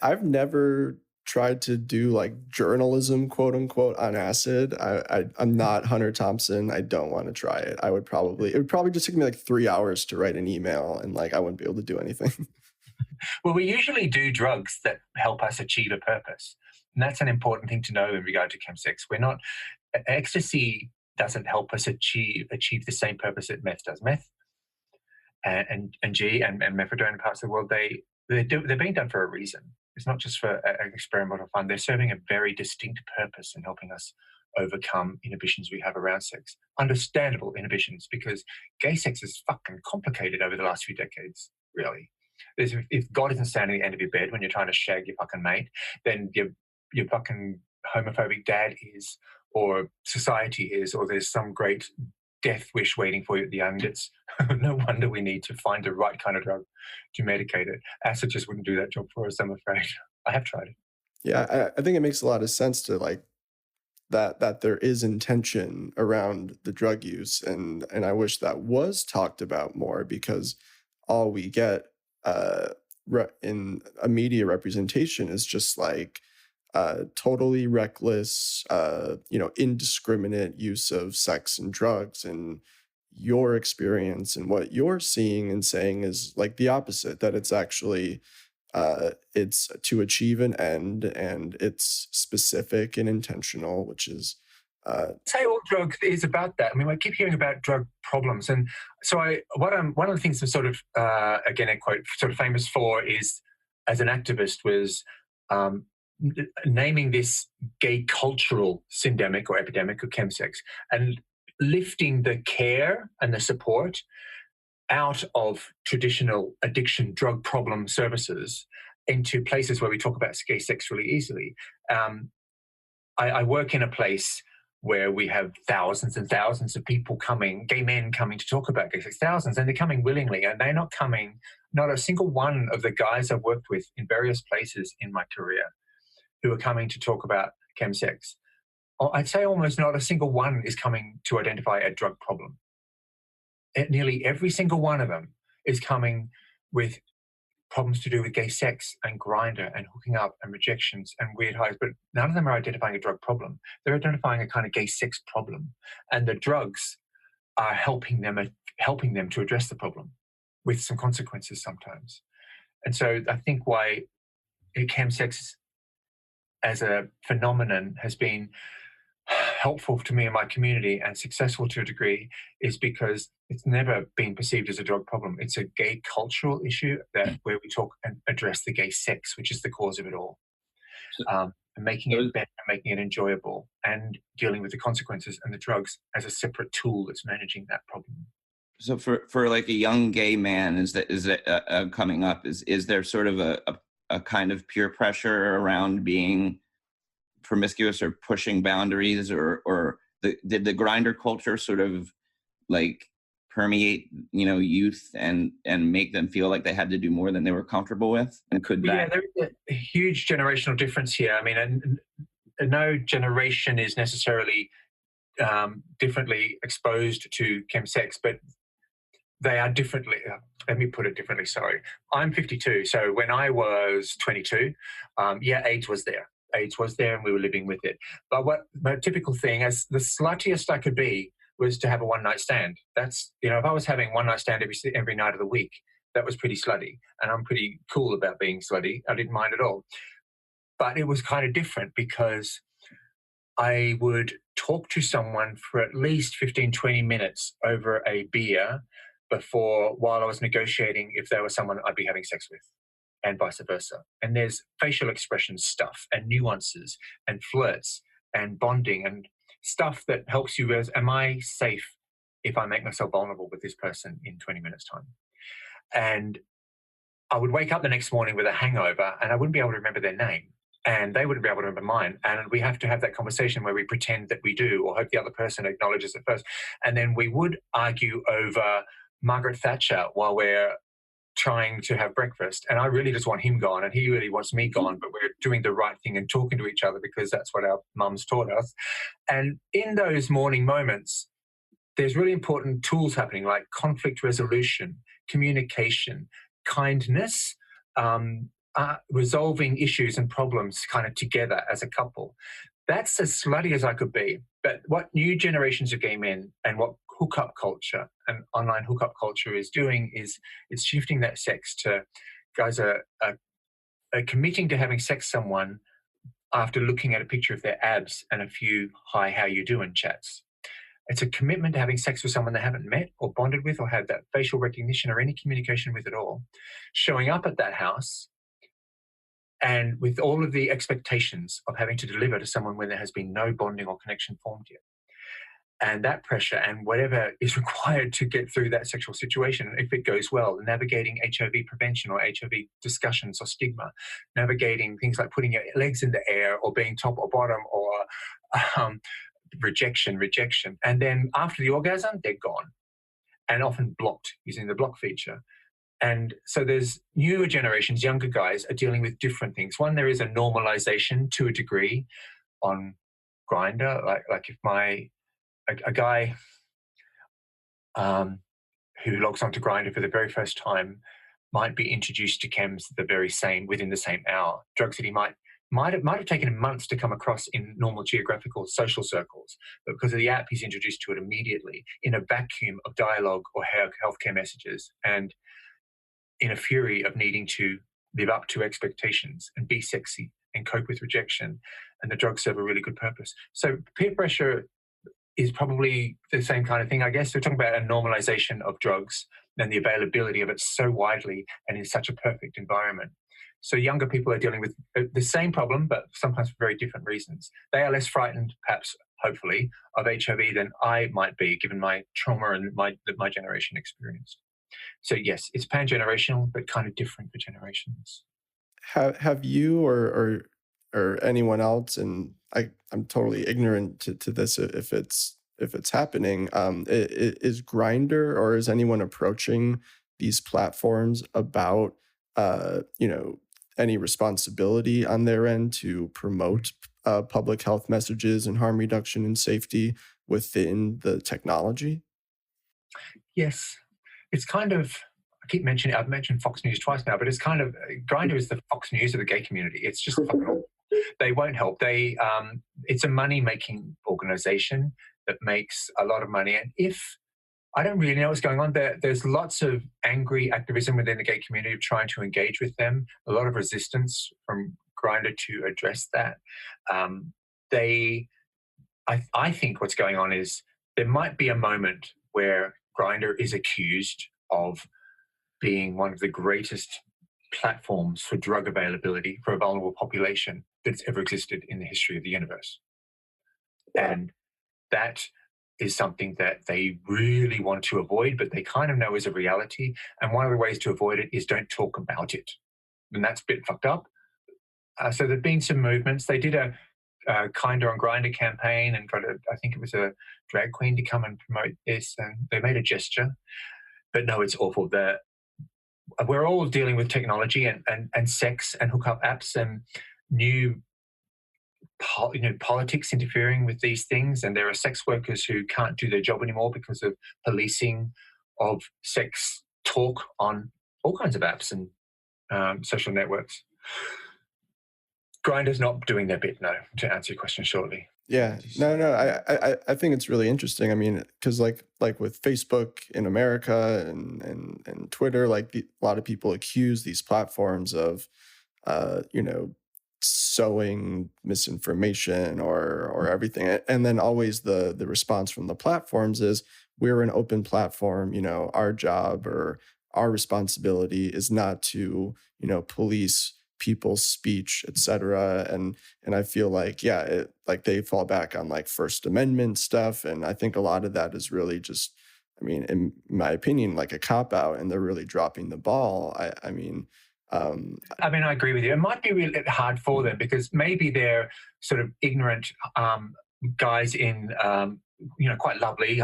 I've never tried to do like journalism, quote unquote, on acid. I'm not Hunter Thompson. I don't want to try it. It would probably just take me like 3 hours to write an email, and like I wouldn't be able to do anything. Well, we usually do drugs that help us achieve a purpose. And that's an important thing to know in regard to chemsex. Ecstasy doesn't help us achieve the same purpose that meth does. Meth and mephedrone in parts of the world, they're being done for a reason. It's not just for experimental fun. They're serving a very distinct purpose in helping us overcome inhibitions we have around sex. Understandable inhibitions, because gay sex is fucking complicated over the last few decades, really. If God isn't standing at the end of your bed when you're trying to shag your fucking mate, then your fucking homophobic dad is, or society is, or there's some great death wish waiting for you at the end. It's no wonder we need to find the right kind of drug to medicate it. Acid just wouldn't do that job for us, I'm afraid. I have tried it. Yeah, I think it makes a lot of sense to like that there is intention around the drug use, and I wish that was talked about more, because all we get in a media representation is just like totally reckless, indiscriminate use of sex and drugs. And your experience and what you're seeing and saying is like the opposite, that it's actually it's to achieve an end, and it's specific and intentional, which is say all drugs is about that. I mean, I keep hearing about drug problems, and so one of the things I'm sort of again a quote sort of famous for is, as an activist, was naming this gay cultural syndemic or epidemic of chemsex, and lifting the care and the support out of traditional addiction drug problem services into places where we talk about gay sex really easily. I work in a place where we have thousands and thousands of people coming, gay men coming to talk about gay sex, thousands, and they're coming willingly, and they're not coming, not a single one of the guys I've worked with in various places in my career who are coming to talk about chemsex, I'd say almost not a single one is coming to identify a drug problem. Nearly every single one of them is coming with problems to do with gay sex and grinder and hooking up and rejections and weird highs, but none of them are identifying a drug problem. They're identifying a kind of gay sex problem, and the drugs are helping them to address the problem with some consequences sometimes. And so I think why chemsex as a phenomenon has been helpful to me and my community and successful to a degree is because it's never been perceived as a drug problem. It's a gay cultural issue where we talk and address the gay sex, which is the cause of it all, and making it better, making it enjoyable, and dealing with the consequences and the drugs as a separate tool that's managing that problem. So for like a young gay man, is that coming up? Is there sort of a kind of peer pressure around being promiscuous or pushing boundaries, or did the grinder culture sort of like permeate youth and make them feel like they had to do more than they were comfortable with? And there is a huge generational difference here. I mean, no generation is necessarily differently exposed to chemsex, but they are differently. Let me put it differently. Sorry, I'm 52, so when I was 22, AIDS was there. AIDS was there, and we were living with it. But what my typical thing, as the sluttiest I could be, was to have a one-night stand. That's, if I was having one-night stand every night of the week, that was pretty slutty. And I'm pretty cool about being slutty. I didn't mind at all. But it was kind of different because I would talk to someone for at least 15, 20 minutes over a beer while I was negotiating if there was someone I'd be having sex with, and vice versa. And there's facial expression stuff and nuances and flirts and bonding and stuff that helps you with, am I safe if I make myself vulnerable with this person in 20 minutes time? And I would wake up the next morning with a hangover, and I wouldn't be able to remember their name, and they wouldn't be able to remember mine. And we have to have that conversation where we pretend that we do, or hope the other person acknowledges it first. And then we would argue over Margaret Thatcher while we're trying to have breakfast, and I really just want him gone and he really wants me gone, but we're doing the right thing and talking to each other because that's what our mums taught us. And in those morning moments, there's really important tools happening, like conflict resolution, communication, kindness, resolving issues and problems kind of together as a couple. That's as slutty as I could be. But what new generations of gay men and what hookup culture and online hookup culture is doing is it's shifting that sex to guys are committing to having sex with someone after looking at a picture of their abs and a few "hi, how you doing" chats. It's a commitment to having sex with someone they haven't met or bonded with or had that facial recognition or any communication with at all, showing up at that house and with all of the expectations of having to deliver to someone when there has been no bonding or connection formed yet. and that pressure and whatever is required to get through that sexual situation, if it goes well, navigating HIV prevention or HIV discussions or stigma, navigating things like putting your legs in the air or being top or bottom or um, rejection. And then after the orgasm, they're gone and often blocked using the block feature. And so there's newer generations, younger guys are dealing with different things. One, there is a normalization to a degree on Grindr. Like if a guy who logs onto Grindr for the very first time might be introduced to chems within the same hour. Drugs that he might have taken him months to come across in normal geographical social circles, but because of the app, he's introduced to it immediately in a vacuum of dialogue or healthcare messages, and in a fury of needing to live up to expectations and be sexy and cope with rejection. And the drugs serve a really good purpose. So peer pressure is probably the same kind of thing. I guess we're talking about a normalization of drugs and the availability of it so widely and in such a perfect environment. So younger people are dealing with the same problem, but sometimes for very different reasons. They are less frightened, perhaps, hopefully, of HIV than I might be, given my trauma and that my generation experienced. So yes, it's pan-generational, but kind of different for generations. Have you or anyone else, and I'm totally ignorant to this if it's happening, is Grindr or is anyone approaching these platforms about any responsibility on their end to promote public health messages and harm reduction and safety within the technology? Yes. It's kind of, I've mentioned Fox News twice now, but it's kind of, Grindr is the Fox News of the gay community. It's just fucking awful. They won't help. It's a money-making organization that makes a lot of money. And I don't really know what's going on there, there's lots of angry activism within the gay community of trying to engage with them, a lot of resistance from Grindr to address that. I think what's going on is there might be a moment where Grindr is accused of being one of the greatest platforms for drug availability for a vulnerable population that's ever existed in the history of the universe. And that is something that they really want to avoid, but they kind of know is a reality. And one of the ways to avoid it is don't talk about it. And that's a bit fucked up. So there've been some movements. They did a Kinder on Grindr campaign and I think it was a drag queen to come and promote this, and they made a gesture. But no, it's awful. We're all dealing with technology and sex and hookup apps and new politics interfering with these things, and there are sex workers who can't do their job anymore because of policing of sex talk on all kinds of apps and social networks. Grindr's not doing their bit, no, to answer your question shortly. Yeah, no, I think it's really interesting. I mean, because like with Facebook in America and Twitter, a lot of people accuse these platforms of, sowing misinformation or everything, and then always the response from the platforms is, we're an open platform. Our job or our responsibility is not to police people's speech, etc. And I feel like, they fall back on First Amendment stuff. And I think a lot of that is really just, in my opinion, a cop-out, and they're really dropping the ball. I agree with you. It might be really hard for them because maybe they're sort of ignorant guys in, quite lovely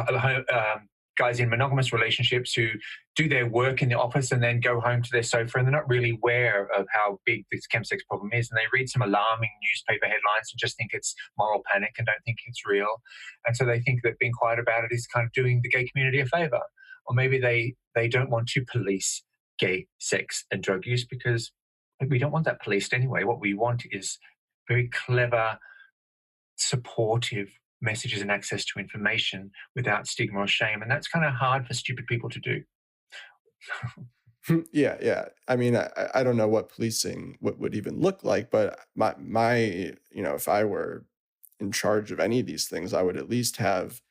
guys in monogamous relationships who do their work in the office and then go home to their sofa, and they're not really aware of how big this chemsex problem is, and they read some alarming newspaper headlines and just think it's moral panic and don't think it's real, and so they think that being quiet about it is kind of doing the gay community a favor. Or maybe they don't want to police gay sex and drug use because we don't want that policed anyway. What we want is very clever, supportive messages and access to information without stigma or shame, and that's kind of hard for stupid people to do. Yeah. I don't know what policing would even look like, but my if I were in charge of any of these things, I would at least have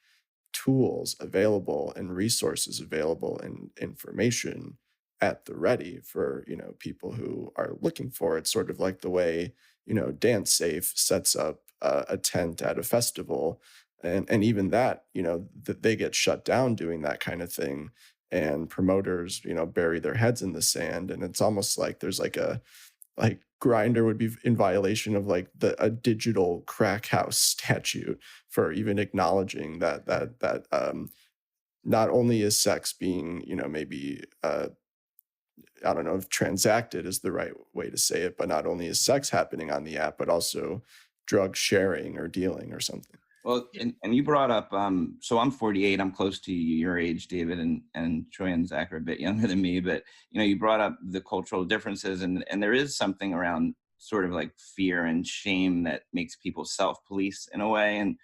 tools available and resources available and information at the ready for people who are looking for it. Sort of like the way Dance Safe sets up a tent at a festival. And even that, that they get shut down doing that kind of thing, and promoters, bury their heads in the sand. And it's almost like there's like Grindr would be in violation of like a digital crack house statute for even acknowledging that not only is sex being, maybe I don't know if transacted is the right way to say it, but not only is sex happening on the app, but also drug sharing or dealing or something. Well, and you brought up, so I'm 48, I'm close to your age, David, and Troy and Zach are a bit younger than me, but, you brought up the cultural differences, and there is something around sort of like fear and shame that makes people self-police in a way. And,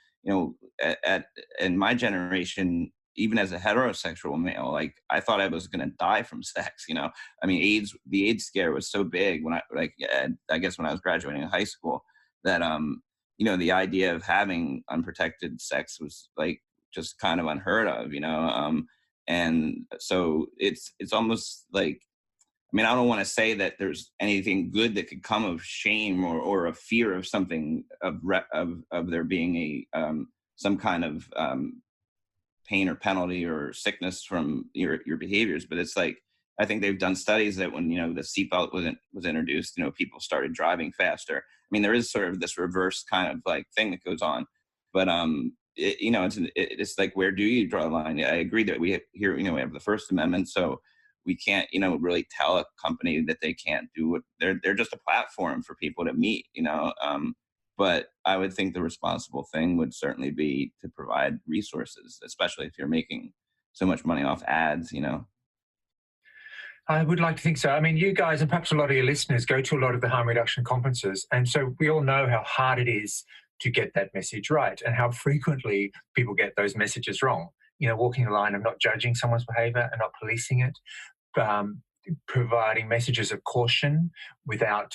in my generation, even as a heterosexual male, like I thought I was going to die from sex, I mean, the AIDS scare was so big when I guess when I was graduating high school that, the idea of having unprotected sex was like just kind of unheard of, and so it's almost like, I mean, I don't want to say that there's anything good that could come of shame or a fear of something of there being some kind of pain or penalty or sickness from your behaviors, but it's like I think they've done studies that when the seatbelt was introduced, people started driving faster. I mean, there is sort of this reverse kind of like thing that goes on, but it's like, where do you draw the line? I agree that we have the First Amendment, so we can't really tell a company that they can't do what they're just a platform for people to meet, but I would think the responsible thing would certainly be to provide resources, especially if you're making so much money off ads, I would like to think so. I mean, you guys and perhaps a lot of your listeners go to a lot of the harm reduction conferences. And so we all know how hard it is to get that message right and how frequently people get those messages wrong. Walking the line of not judging someone's behavior and not policing it, providing messages of caution without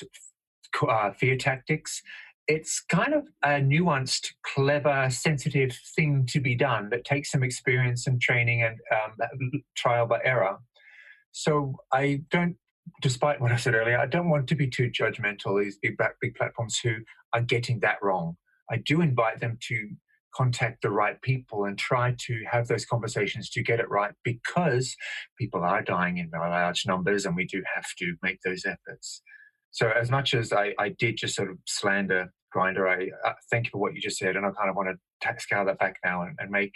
fear tactics. It's kind of a nuanced, clever, sensitive thing to be done that takes some experience and training and trial by error. So I don't, despite what I said earlier, I don't want to be too judgmental, these big platforms who are getting that wrong. I do invite them to contact the right people and try to have those conversations to get it right, because people are dying in very large numbers and we do have to make those efforts. So as much as I did just sort of slander Grindr, I thank you for what you just said, and I kind of want to scale that back now and make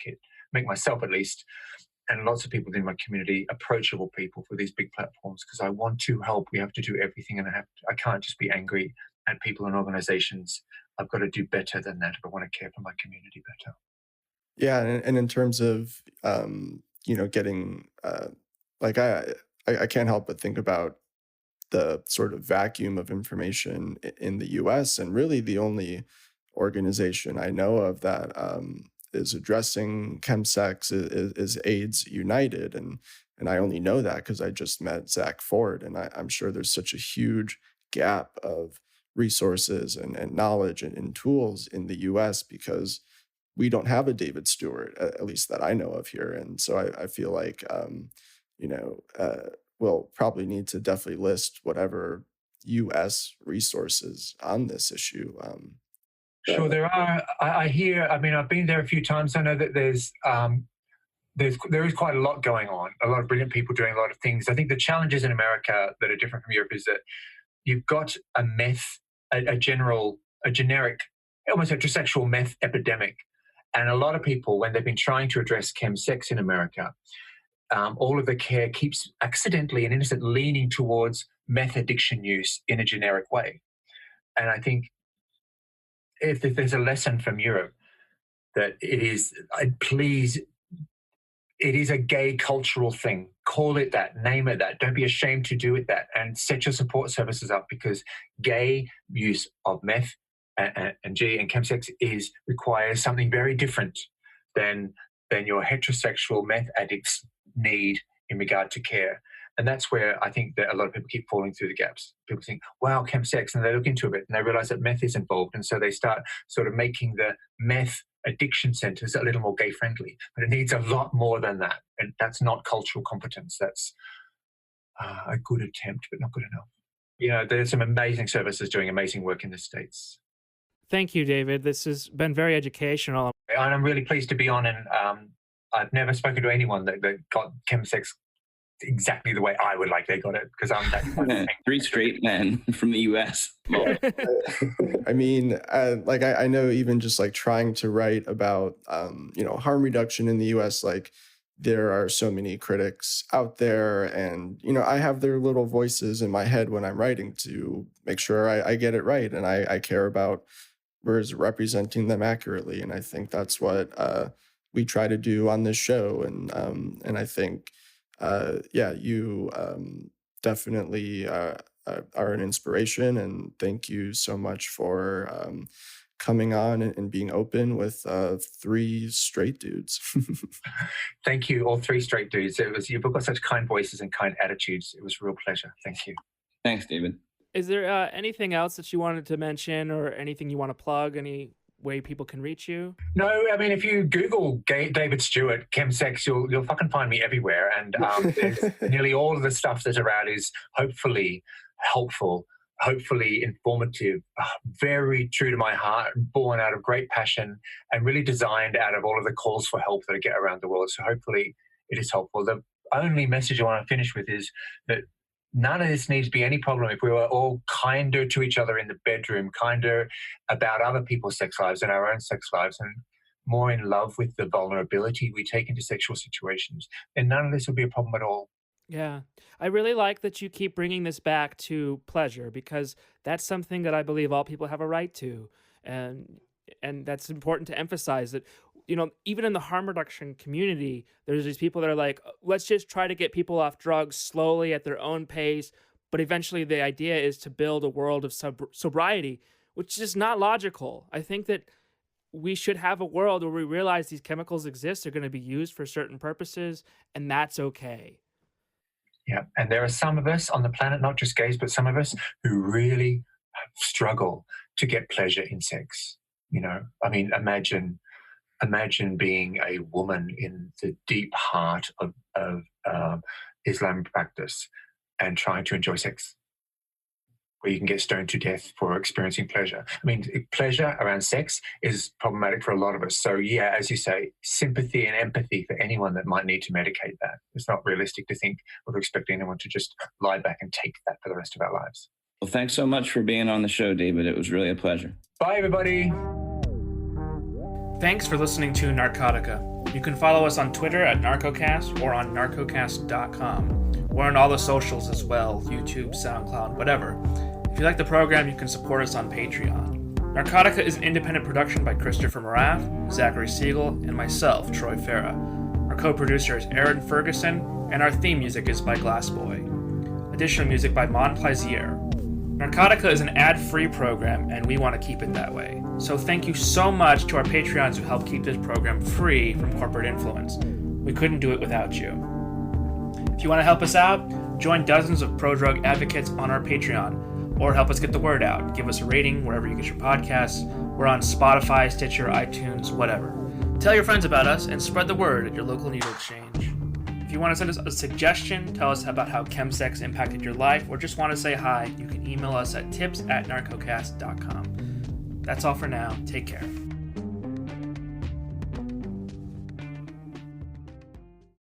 myself at least, and lots of people in my community, approachable people for these big platforms, because I want to help. We have to do everything, and I can't just be angry at people and organizations. I've got to do better than that if I want to care for my community better. Yeah, and in terms of getting like I can't help but think about the sort of vacuum of information in the U.S. and really the only organization I know of that is addressing chemsex is AIDS United, and I only know that because I just met Zach Ford, and I'm sure there's such a huge gap of resources and knowledge and tools in the U.S. because we don't have a David Stuart, at least that I know of here, and so I feel like we'll probably need to definitely list whatever U.S. resources on this issue. Sure, there are. I hear. I mean, I've been there a few times. I know that there is quite a lot going on. A lot of brilliant people doing a lot of things. I think the challenges in America that are different from Europe is that you've got a generic, almost heterosexual meth epidemic, and a lot of people, when they've been trying to address chemsex in America, all of the care keeps accidentally and innocently leaning towards meth addiction use in a generic way. And I think if there's a lesson from Europe, that it is, please, it is a gay cultural thing. Call it that, name it that. Don't be ashamed to do it that, and set your support services up, because gay use of meth and chemsex requires something very different than your heterosexual meth addicts need in regard to care. And that's where I think that a lot of people keep falling through the gaps. People think, wow, chemsex, and they look into it and they realize that meth is involved. And so they start sort of making the meth addiction centers a little more gay friendly. But it needs a lot more than that. And that's not cultural competence. That's a good attempt, but not good enough. There's some amazing services doing amazing work in the States. Thank you, David. This has been very educational. And I'm really pleased to be on, and I've never spoken to anyone that got Chemsex exactly the way I would like they got it, because I'm that kind of thing. 3 straight men from the U.S. I mean, I know even just like trying to write about, harm reduction in the U.S., like there are so many critics out there, and, I have their little voices in my head when I'm writing to make sure I get it right, and I care about representing them accurately. And I think that's what we try to do on this show. And I think, you definitely are an inspiration. And thank you so much for coming on and being open with 3 straight dudes. Thank you, all 3 straight dudes. You've got such kind voices and kind attitudes. It was a real pleasure. Thank you. Thanks, David. Is there anything else that you wanted to mention, or anything you want to plug? Any way people can reach you? No, I mean, if you Google David Stuart, Chemsex, you'll fucking find me everywhere. And nearly all of the stuff that's around is hopefully helpful, hopefully informative, very true to my heart, born out of great passion, and really designed out of all of the calls for help that I get around the world. So hopefully it is helpful. The only message I want to finish with is that none of this needs to be any problem if we were all kinder to each other in the bedroom, kinder about other people's sex lives and our own sex lives, and more in love with the vulnerability we take into sexual situations. And none of this would be a problem at all. Yeah. I really like that you keep bringing this back to pleasure, because that's something that I believe all people have a right to. And that's important to emphasize, that even in the harm reduction community, there's these people that are like, let's just try to get people off drugs slowly at their own pace. But eventually the idea is to build a world of sobriety, which is not logical. I think that we should have a world where we realize these chemicals exist, they're going to be used for certain purposes, and that's okay. Yeah, and there are some of us on the planet, not just gays, but some of us who really struggle to get pleasure in sex. I mean, imagine being a woman in the deep heart of Islam practice and trying to enjoy sex, where you can get stoned to death for experiencing pleasure. I mean, pleasure around sex is problematic for a lot of us. So yeah, as you say, sympathy and empathy for anyone that might need to medicate that. It's not realistic to think or to expect anyone to just lie back and take that for the rest of our lives. Well, thanks so much for being on the show, David. It was really a pleasure. Bye, everybody. Thanks for listening to Narcotica. You can follow us on Twitter at Narcocast or on narcocast.com. We're on all the socials as well, YouTube, SoundCloud, whatever. If you like the program, you can support us on Patreon. Narcotica is an independent production by Christopher Moraff, Zachary Siegel, and myself, Troy Farah. Our co-producer is Aaron Ferguson, and our theme music is by Glassboy. Additional music by Mon Plaisir. Narcotica is an ad-free program, and we want to keep it that way. So thank you so much to our Patreons who help keep this program free from corporate influence. We couldn't do it without you. If you want to help us out, join dozens of pro-drug advocates on our Patreon, or help us get the word out. Give us a rating wherever you get your podcasts. We're on Spotify, Stitcher, iTunes, whatever. Tell your friends about us and spread the word at your local needle exchange. If you want to send us a suggestion, tell us about how Chemsex impacted your life, or just want to say hi, you can email us at tips@narcocast.com. That's all for now. Take care.